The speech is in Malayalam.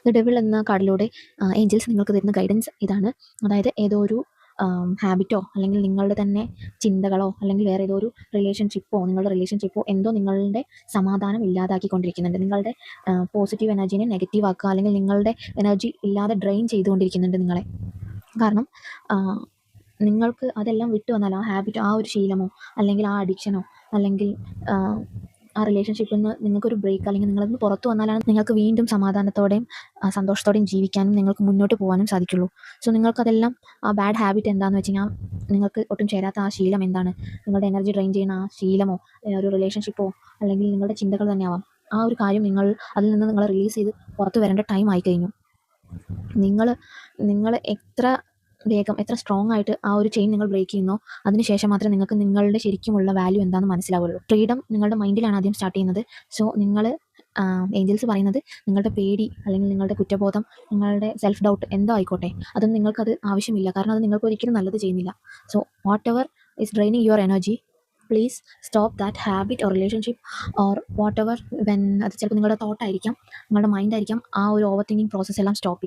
ദ ഡെവിൾ എന്ന കാർഡിലൂടെ ഏഞ്ചൽസ് നിങ്ങൾക്ക് തരുന്ന ഗൈഡൻസ് ഇതാണ്. അതായത് ഏതോ ഒരു ഹാബിറ്റോ അല്ലെങ്കിൽ നിങ്ങളുടെ തന്നെ ചിന്തകളോ അല്ലെങ്കിൽ വേറെ ഏതോ ഒരു നിങ്ങളുടെ റിലേഷൻഷിപ്പോ എന്തോ നിങ്ങളുടെ സമാധാനം ഇല്ലാതാക്കിക്കൊണ്ടിരിക്കുന്നുണ്ട്. നിങ്ങളുടെ പോസിറ്റീവ് എനർജീനെ നെഗറ്റീവ് ആക്കുക, അല്ലെങ്കിൽ നിങ്ങളുടെ എനർജി ഇല്ലാതെ ഡ്രെയിൻ ചെയ്തുകൊണ്ടിരിക്കുന്നുണ്ട് നിങ്ങളെ. കാരണം നിങ്ങൾക്ക് അതെല്ലാം വിട്ടു വന്നാൽ ആ ഹാബിറ്റോ ആ ഒരു ശീലമോ അല്ലെങ്കിൽ ആ അഡിക്ഷനോ അല്ലെങ്കിൽ ആ റിലേഷൻഷിപ്പിൽ നിന്ന് നിങ്ങൾക്കൊരു ബ്രേക്ക് അല്ലെങ്കിൽ നിങ്ങളതിന് പുറത്തു വന്നാലാണ് നിങ്ങൾക്ക് വീണ്ടും സമാധാനത്തോടെയും സന്തോഷത്തോടെയും ജീവിക്കാനും നിങ്ങൾക്ക് മുന്നോട്ട് പോകാനും സാധിക്കുള്ളൂ. സോ നിങ്ങൾക്കതെല്ലാം ആ ബാഡ് ഹാബിറ്റ് എന്താണെന്ന് വെച്ച് കഴിഞ്ഞാൽ നിങ്ങൾക്ക് ഒട്ടും ചേരാത്ത ആ ശീലം എന്താണ്, നിങ്ങളുടെ എനർജി ഡ്രെയിൻ ചെയ്യുന്ന ആ ശീലമോ ഒരു റിലേഷൻഷിപ്പോ അല്ലെങ്കിൽ നിങ്ങളുടെ ചിന്തകൾ തന്നെയാവാം. ആ ഒരു കാര്യം അതിൽ നിന്ന് നിങ്ങളെ റിലീസ് ചെയ്ത് പുറത്തു വരേണ്ട ടൈം ആയി കഴിഞ്ഞു. നിങ്ങൾ എത്ര വേഗം എത്ര സ്ട്രോങ് ആയിട്ട് ആ ഒരു ചെയിൻ നിങ്ങൾ ബ്രേക്ക് ചെയ്യുന്നോ അതിനുശേഷം മാത്രമേ നിങ്ങൾക്ക് നിങ്ങളുടെ ശരിക്കുമുള്ള വാല്യൂ എന്താണെന്ന് മനസ്സിലാവുള്ളൂ. ഫ്രീഡം നിങ്ങളുടെ മൈൻഡിലാണ് ആദ്യം സ്റ്റാർട്ട് ചെയ്യുന്നത്. സോ ഏഞ്ചൽസ് പറയുന്നത് നിങ്ങളുടെ പേടി അല്ലെങ്കിൽ നിങ്ങളുടെ കുറ്റബോധം, നിങ്ങളുടെ സെൽഫ് ഡൗട്ട് എന്തോ ആയിക്കോട്ടെ, അതൊന്നും നിങ്ങൾക്കത് ആവശ്യമില്ല. കാരണം അത് നിങ്ങൾക്ക് ഒരിക്കലും നല്ലത് ചെയ്യുന്നില്ല. So what ever is draining your energy, please stop that habit or relationship or what ever. അത് ചിലപ്പോൾ നിങ്ങളുടെ തോട്ടായിരിക്കാം, നിങ്ങളുടെ മൈൻഡ് ആയിരിക്കാം. ആ ഒരു ഓവർ തിങ്കിങ് പ്രോസസ്സ് എല്ലാം സ്റ്റോപ്പ്